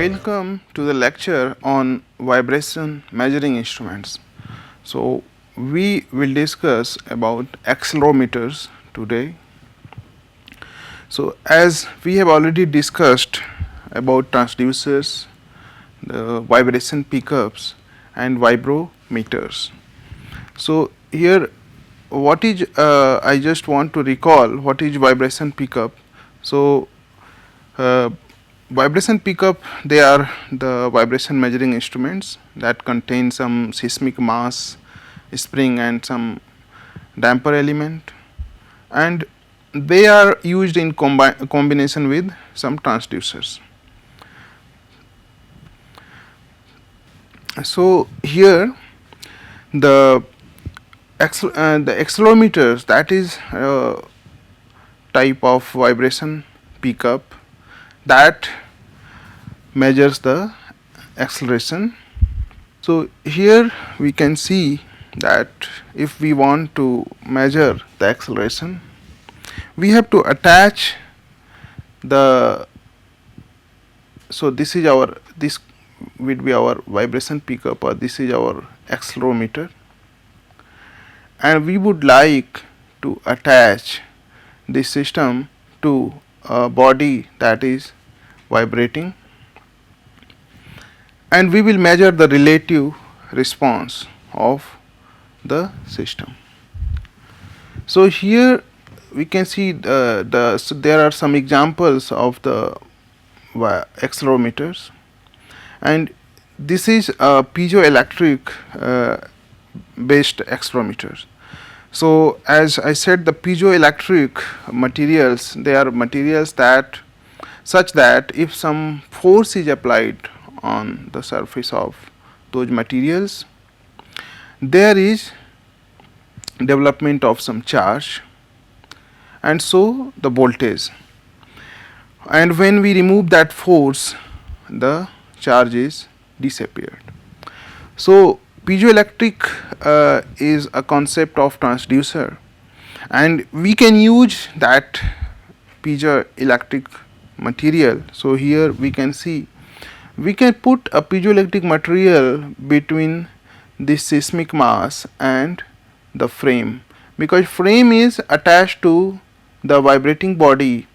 Welcome to the lecture on vibration measuring instruments. So we will discuss about accelerometers today. So as we have already discussed about transducers, the vibration pickups and vibrometers. So here what is I just want to recall what is vibration pickup. So uh, vibration pickup, they are the vibration measuring instruments that contain some seismic mass, spring and some damper element, and they are used in combination with some transducers. So here the accelerometers, that is type of vibration pickup that measures the acceleration. So here we can see that if we want to measure the acceleration, we have to attach the, so this is our, this would be our vibration pickup, or this is our accelerometer, and we would like to attach this system to a body that is vibrating, and we will measure the relative response of the system. So here we can see so there are some examples of the accelerometers, and this is a piezoelectric based accelerometers. So as I said, the piezoelectric materials, they are materials that such that if some force is applied on the surface of those materials, there is development of some charge, and so the voltage, and when we remove that force, the charge is disappeared. So piezoelectric is a concept of transducer, and we can use that piezoelectric material. So here we can see we can put a piezoelectric material between the seismic mass and the frame, because frame is attached to the vibrating body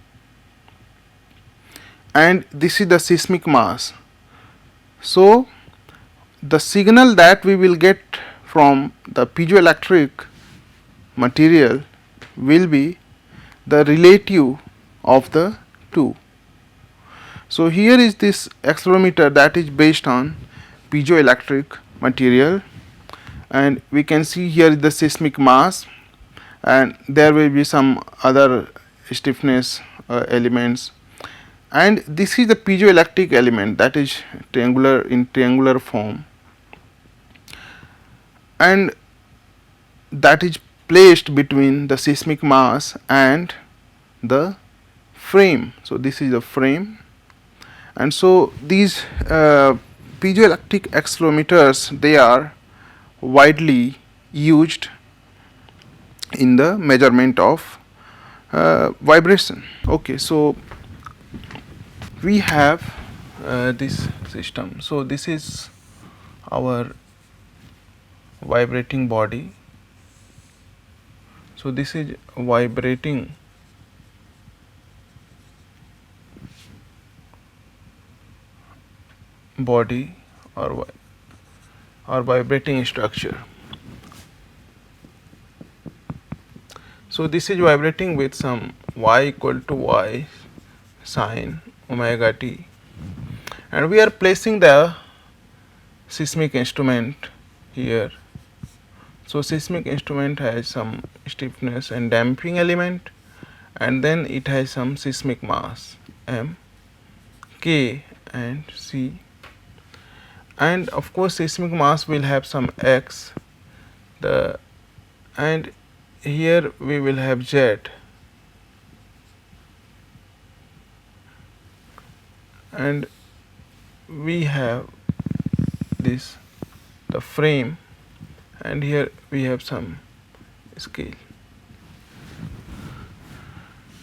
and this is the seismic mass. So the signal that we will get from the piezoelectric material will be the relative of the two. So here is this accelerometer that is based on piezoelectric material, and we can see here is the seismic mass, and there will be some other stiffness elements, and this is the piezoelectric element that is triangular, in triangular form, and that is placed between the seismic mass and the frame. So this is the frame, and so these piezoelectric accelerometers, they are widely used in the measurement of vibration. Okay, so we have this system. So this is our vibrating body. So this is vibrating body or vibrating structure. So this is vibrating with some y equal to y sine omega t, and we are placing the seismic instrument here. So seismic instrument has some stiffness and damping element, and then it has some seismic mass m, k and c, and of course seismic mass will have some x, and here we will have z, and we have this the frame, and here we have some scale.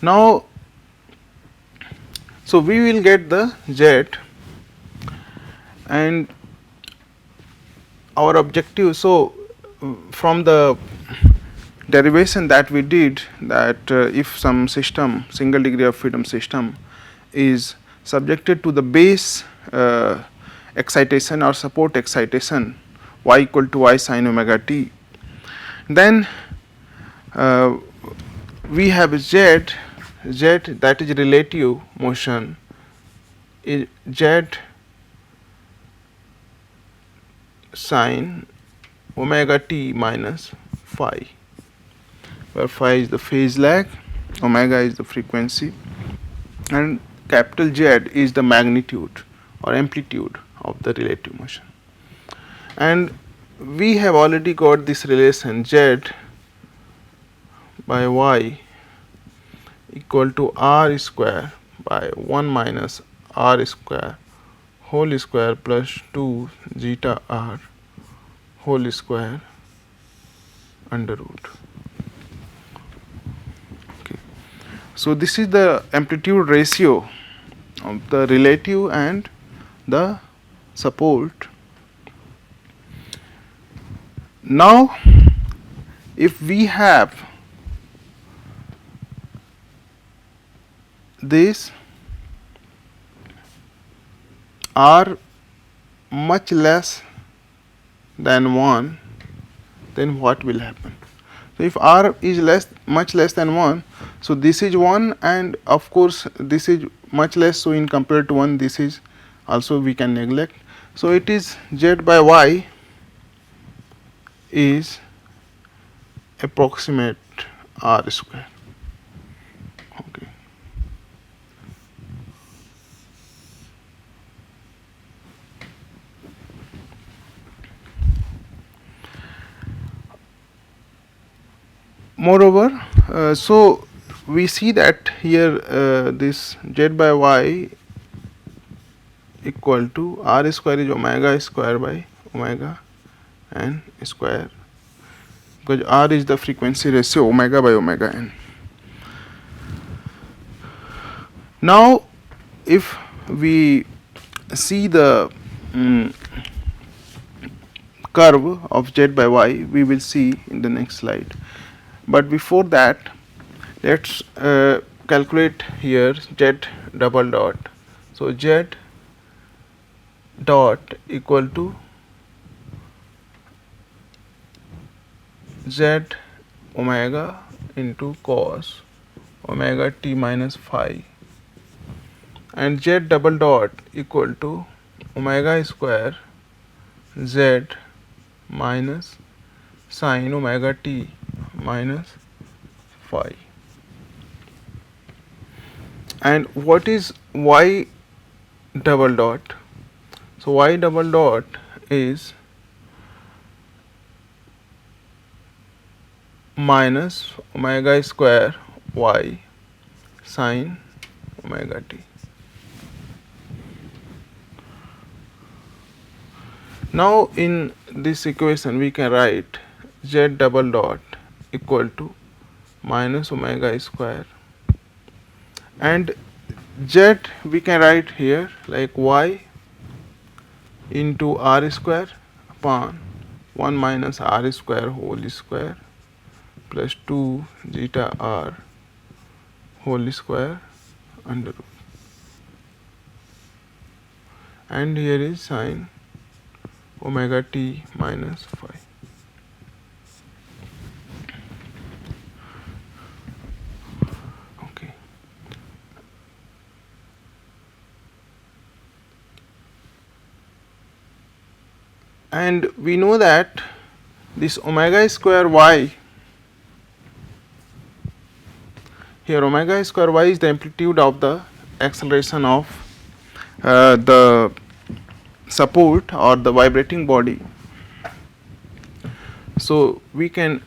Now so we will get the z And our objective, so from the derivation that we did, that if some system, single degree of freedom system, is subjected to the base excitation or support excitation y equal to y sin omega t, then we have z that is relative motion is z sin omega t minus phi, where phi is the phase lag, omega is the frequency, and capital Z is the magnitude or amplitude of the relative motion. And we have already got this relation Z by y equal to r square by 1 minus r square whole square plus 2 zeta r whole square under root. Okay. So this is the amplitude ratio of the relative and the support. Now if we have this r much less than 1, then what will happen? So if r is much less than 1, so this is 1, and of course this is much less, so in compared to 1 this is also we can neglect. So it is z by y is approximate r square. Okay. Moreover, so we see that here this z by y equal to r square is omega square by omega n square, because r is the frequency ratio omega by omega n. Now if we see the curve of z by y, we will see in the next slide. But before that, let's calculate here z double dot. So z dot equal to z omega into cos omega t minus phi, and z double dot equal to omega square z minus sin omega t minus phi. And what is y double dot? So y double dot is minus omega square y sin omega t. Now in this equation we can write z double dot equal to minus omega square, and z we can write here like y into r square upon 1 minus r square whole square plus 2 zeta r whole square under root, and here is sin omega t minus phi. Okay. And we know that this omega square y, here omega square y is the amplitude of the acceleration of the support or the vibrating body. So we can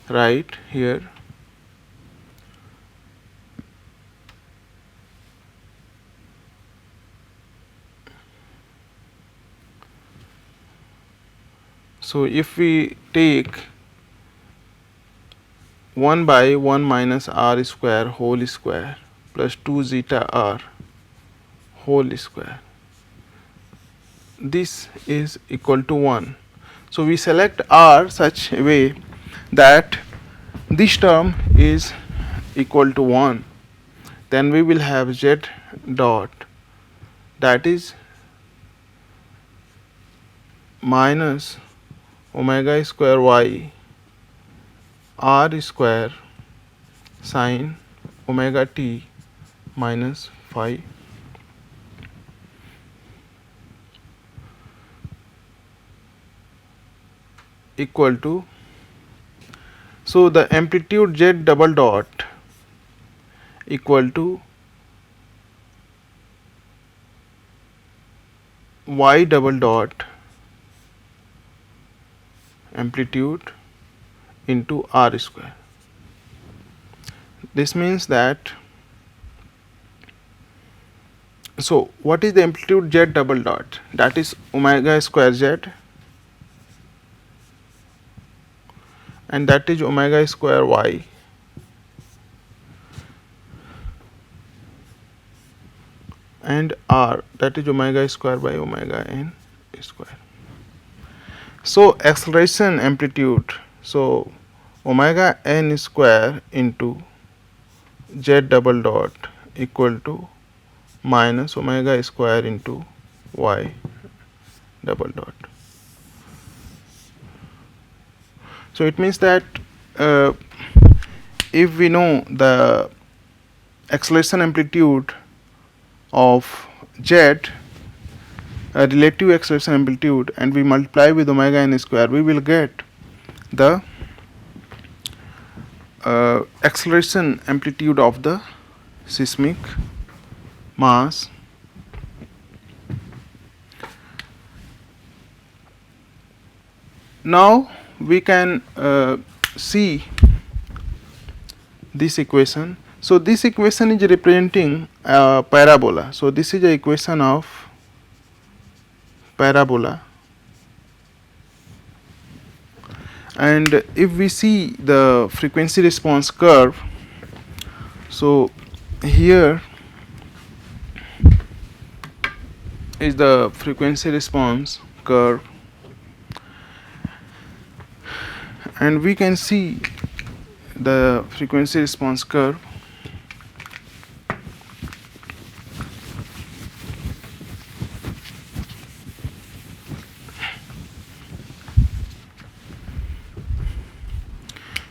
write here so if we take 1 by 1 minus r square whole square plus 2 zeta r whole square, this is equal to 1. So we select R such a way that this term is equal to 1. Then we will have Z dot, that is minus omega square y r square sine omega t minus phi equal to, so the amplitude Z double dot equal to y double dot amplitude into r square. This means that, so what is the amplitude Z double dot? That is omega square Z, and that is omega square y, and r, that is omega square by omega n square. So acceleration amplitude, so omega n square into Z double dot equal to minus omega square into y double dot. So it means that if we know the acceleration amplitude of Z, relative acceleration amplitude, and we multiply with omega n square, we will get the acceleration amplitude of the seismic mass. Now we can see this equation. So this equation is representing a parabola. So this is the equation of parabola, and if we see the frequency response curve, so here is the frequency response curve, and we can see the frequency response curve.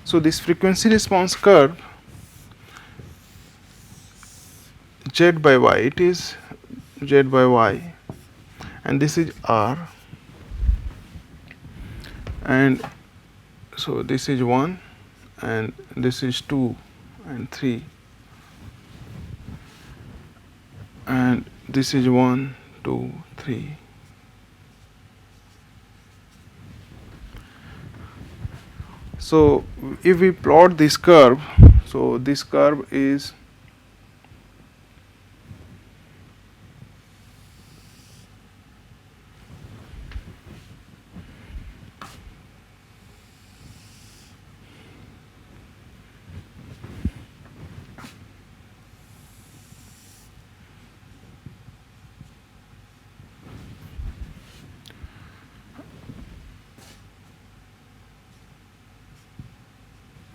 So this frequency response curve Z by y, it is Z by y, and this is r, and so this is 1, and this is 2 and 3, and this is 1, 2, 3. So if we plot this curve, so this curve is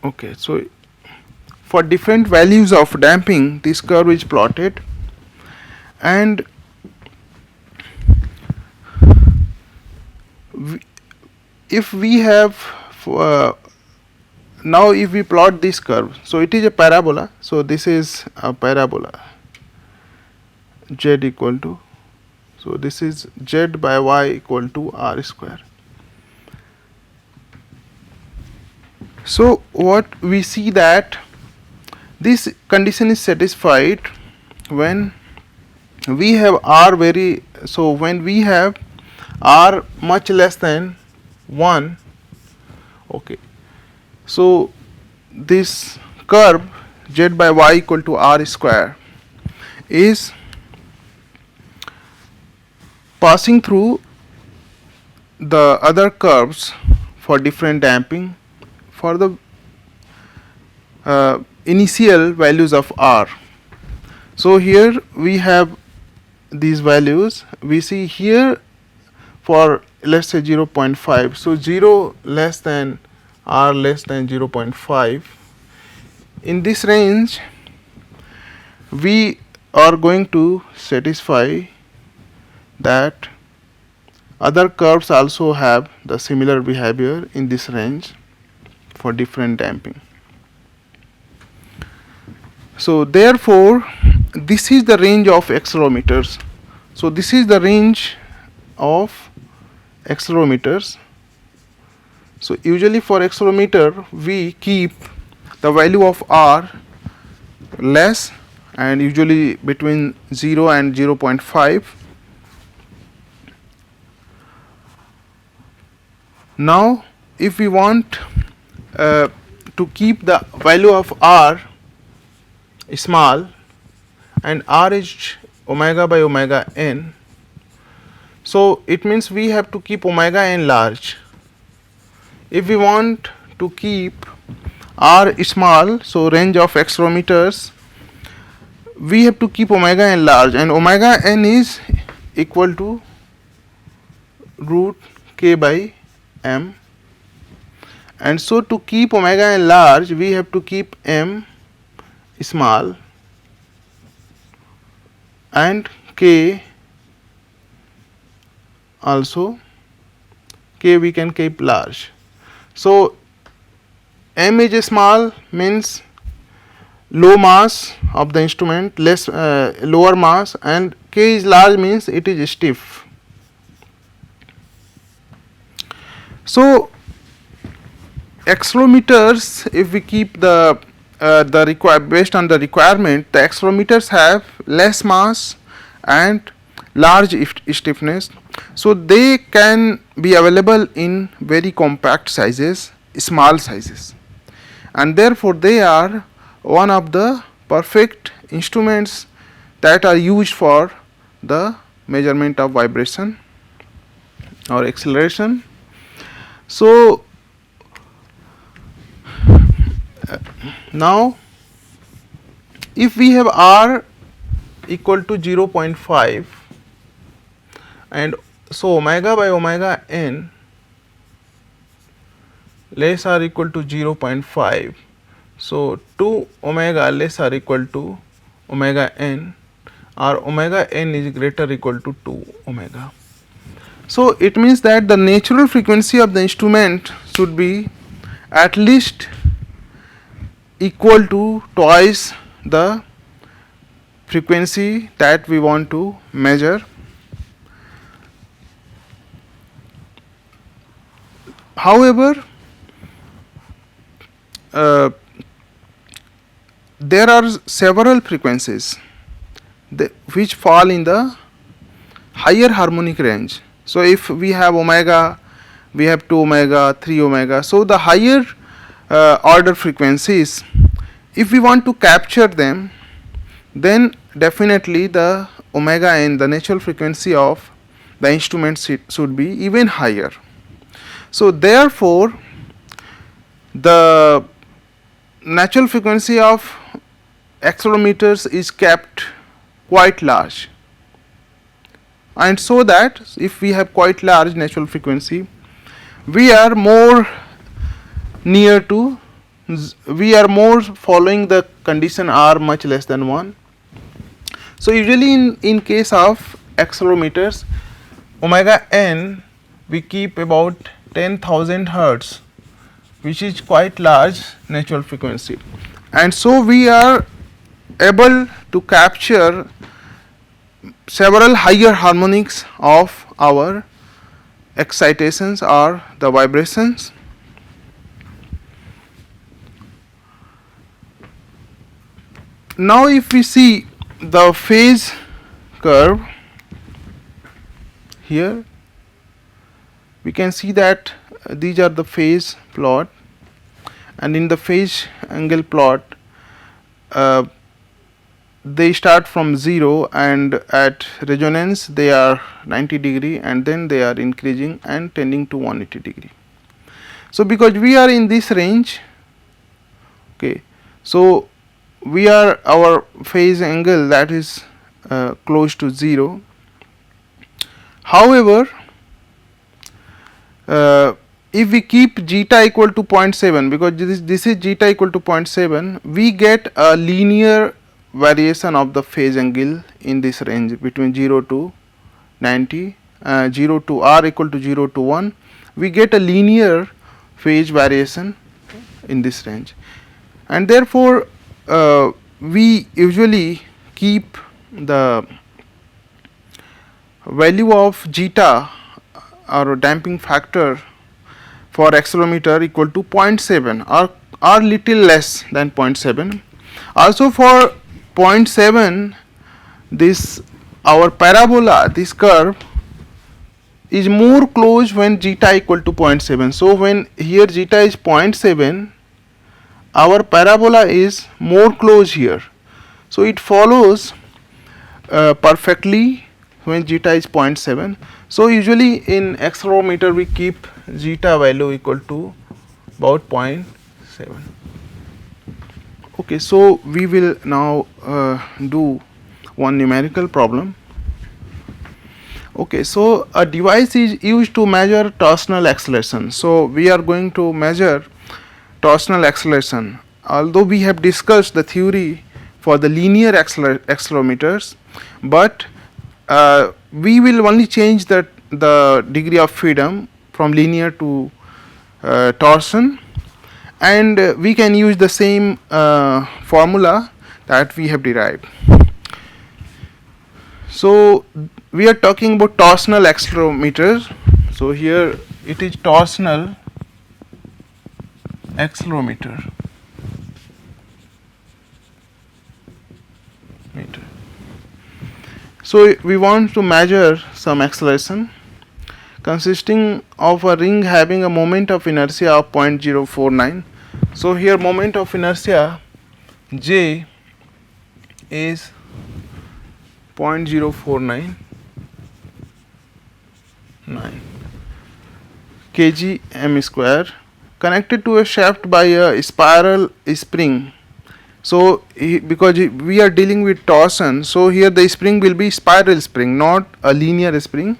okay. So for different values of damping, this curve is plotted, and if we have now if we plot this curve, so it is a parabola. So this is a parabola, Z equal to, so this is Z by y equal to r square. So what we see that this condition is satisfied when we have r very, so when we have r much less than 1, okay. So this curve Z by y equal to r square is passing through the other curves for different damping for the initial values of r. So here we have these values. We see here for let's say 0.5. So 0 less than r less than 0.5. In this range we are going to satisfy that other curves also have the similar behavior in this range for different damping. So therefore this is the range of accelerometers. So this is the range of accelerometers. So usually for accelerometer we keep the value of r less and usually between 0 and 0.5. Now if we want to keep the value of r small and r is omega by omega n, so it means we have to keep omega n large. If we want to keep r small, so range of accelerometers, we have to keep omega n large, and omega n is equal to root k by m, and so to keep omega n large we have to keep m small and k also, k we can keep large. So m is small means low mass of the instrument, less lower mass, and k is large means it is stiff. So accelerometers, if we keep the based on the requirement, the accelerometers have less mass and large stiffness, so they can be available in very compact sizes, small sizes, and therefore they are one of the perfect instruments that are used for the measurement of vibration or acceleration. So now if we have r equal to 0.5 and so omega by omega n less or equal to 0.5, so 2 omega less or equal to omega n, or omega n is greater or equal to 2 omega. So it means that the natural frequency of the instrument should be at least equal to twice the frequency that we want to measure. However, there are several frequencies which fall in the higher harmonic range. So if we have omega, we have 2 omega, 3 omega, so the higher order frequencies, if we want to capture them, then definitely the omega n, the natural frequency of the instrument should be even higher. So therefore the natural frequency of accelerometers is kept quite large, and so that if we have quite large natural frequency, we are more near to, we are more following the condition r much less than 1. So usually in case of accelerometers, omega n we keep about 10,000 hertz, which is quite large natural frequency, and so we are able to capture several higher harmonics of our excitations or the vibrations. Now if we see the phase curve here, we can see that these are the phase plot, and in the phase angle plot they start from 0 and at resonance they are 90 degree, and then they are increasing and tending to 180 degree. So because we are in this range, okay, so we are, our phase angle that is close to 0. However, if we keep zeta equal to 0.7, because this is zeta equal to 0.7, we get a linear variation of the phase angle in this range between 0 to 90, 0 to r equal to 0 to 1, we get a linear phase variation in this range, and therefore we usually keep the value of zeta or damping factor for accelerometer equal to 0.7 or little less than 0.7. Also for 0.7, this our parabola, this curve is more close when zeta equal to 0.7. So when here zeta is 0.7, our parabola is more close here. So it follows perfectly when zeta is 0.7. So usually in accelerometer we keep zeta value equal to about 0.7. Okay, so we will now do one numerical problem. Okay, so a device is used to measure torsional acceleration. So we are going to measure torsional acceleration. Although we have discussed the theory for the linear accelerometers, but we will only change the degree of freedom from linear to torsion, and we can use the same formula that we have derived. So we are talking about torsional accelerometers. So here it is torsional accelerometer. So we want to measure some acceleration consisting of a ring having a moment of inertia of 0.049. So here moment of inertia J is 0.0499 kg m square, connected to a shaft by a spiral spring. So because we are dealing with torsion, so here the spring will be spiral spring, not a linear spring,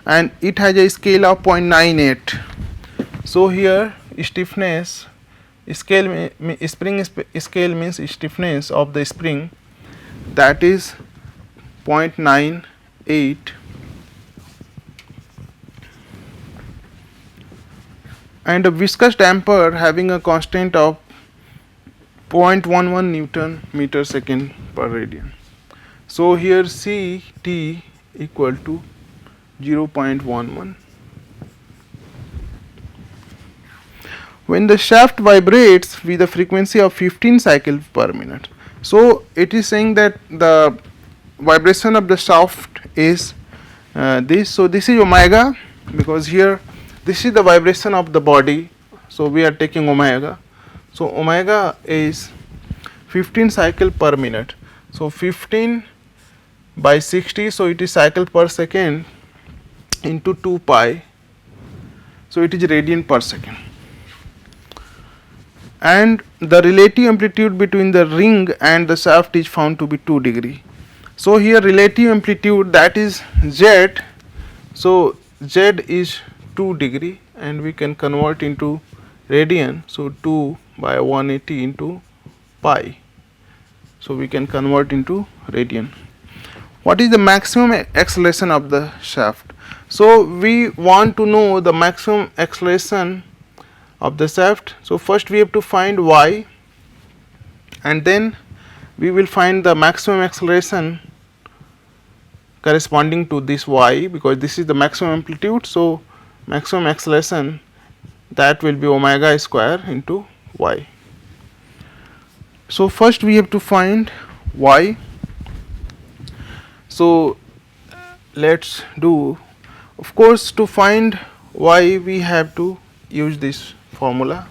and it has a scale of 0.98. So here stiffness scale, spring scale means stiffness of the spring, that is 0.98, and a viscous damper having a constant of 0.11 Newton meter second per radian. So here Ct equal to 0.11. When the shaft vibrates with a frequency of 15 cycles per minute. So it is saying that the vibration of the shaft is this. So this is omega, because here this is the vibration of the body. So we are taking omega. So omega is 15 cycle per minute. So 15 by 60, so it is cycle per second into 2 pi. So it is radian per second. And the relative amplitude between the ring and the shaft is found to be 2 degree. So here relative amplitude, that is Z. So Z is 2 degree, and we can convert into radian. So 2 by 180 into pi. So we can convert into radian. What is the maximum acceleration of the shaft? So we want to know the maximum acceleration of the shaft. So first we have to find y, and then we will find the maximum acceleration corresponding to this y, because this is the maximum amplitude. So maximum acceleration, that will be omega square into y. So first we have to find y. So let's do, of course, to find y we have to use this formula.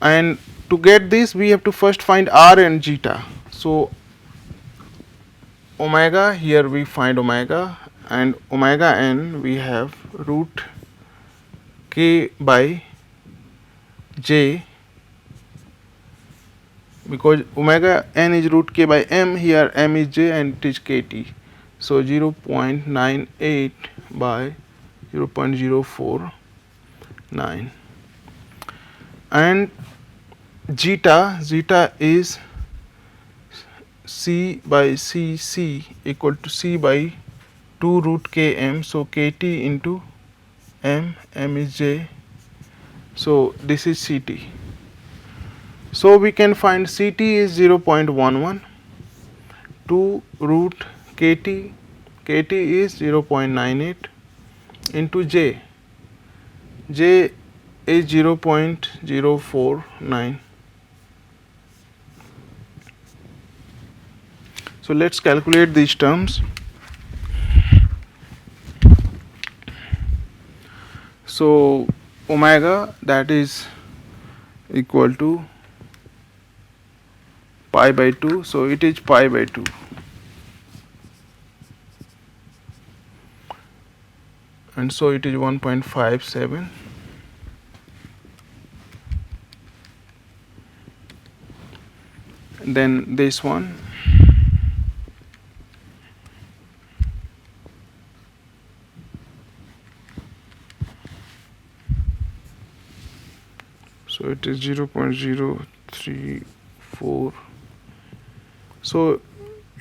And to get this, we have to first find r and zeta. So omega, here we find omega, and omega n we have root k by j, because omega n is root k by m, here m is j and it is kt. So 0.98 by 0.049, and zeta is c by cc equal to c by 2 root km. So kt into m is j. So this is ct. So we can find ct is 0.11, 2 root kt is 0.98 into j is 0.049. So let's calculate these terms. So omega, that is equal to pi by 2, so it is pi by 2, and so it is 1.57. Then this one, so it is 0.034, so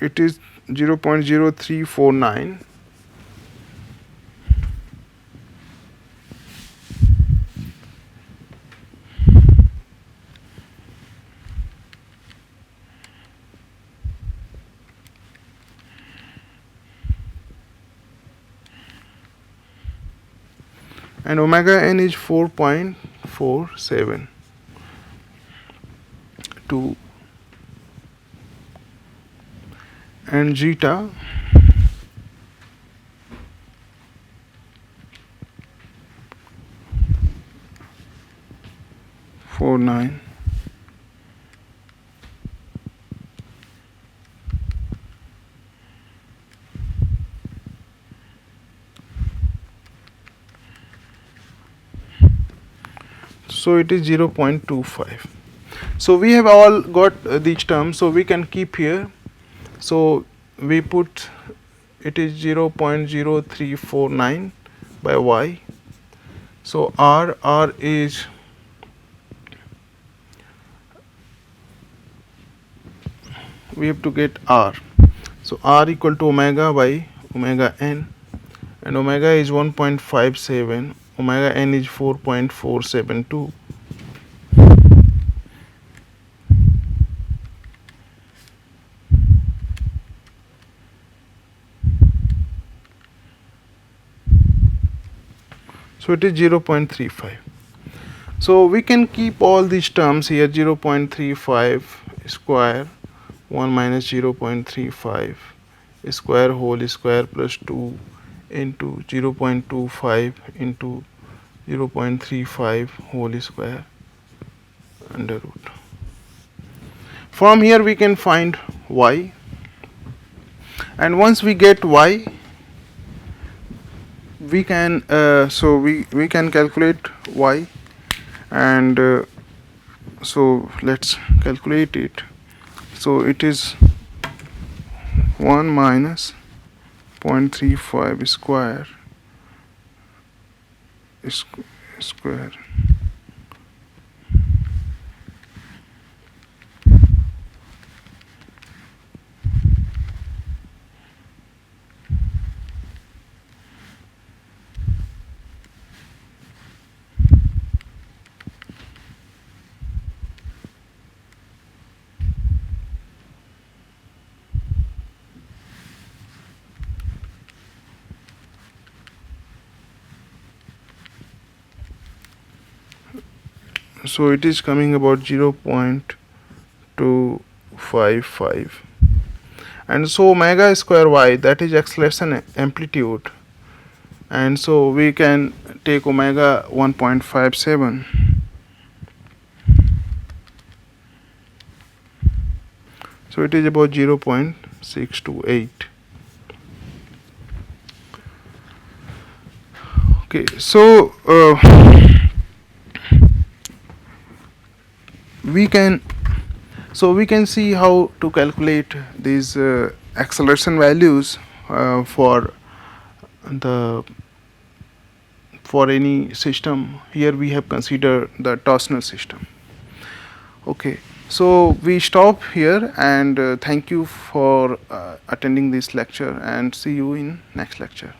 it is 0.0349. And omega n is 4.47 2, and zeta four nine. So it is 0.25. So we have all got these terms, so we can keep here. So we put it is 0.0349 by y. So r is we have to get r. So r equal to omega by omega n, and omega is 1.57, omega n is 4.472. So it is 0.35. So we can keep all these terms here, 0.35 square 1 minus 0.35 square whole square plus 2 into 0.25 into 0.35 whole square under root. From here we can find y, and once we get y, we can we can calculate y, and so let's calculate it. So it is 1 minus 0.35 square square so it is coming about 0.255, and so omega square y, that is acceleration amplitude, and so we can take omega 1.57, so it is about 0.628. Okay, so we can see how to calculate these acceleration values for the for any system. Here we have considered the torsional system. Okay, so we stop here, and thank you for attending this lecture, and see you in next lecture.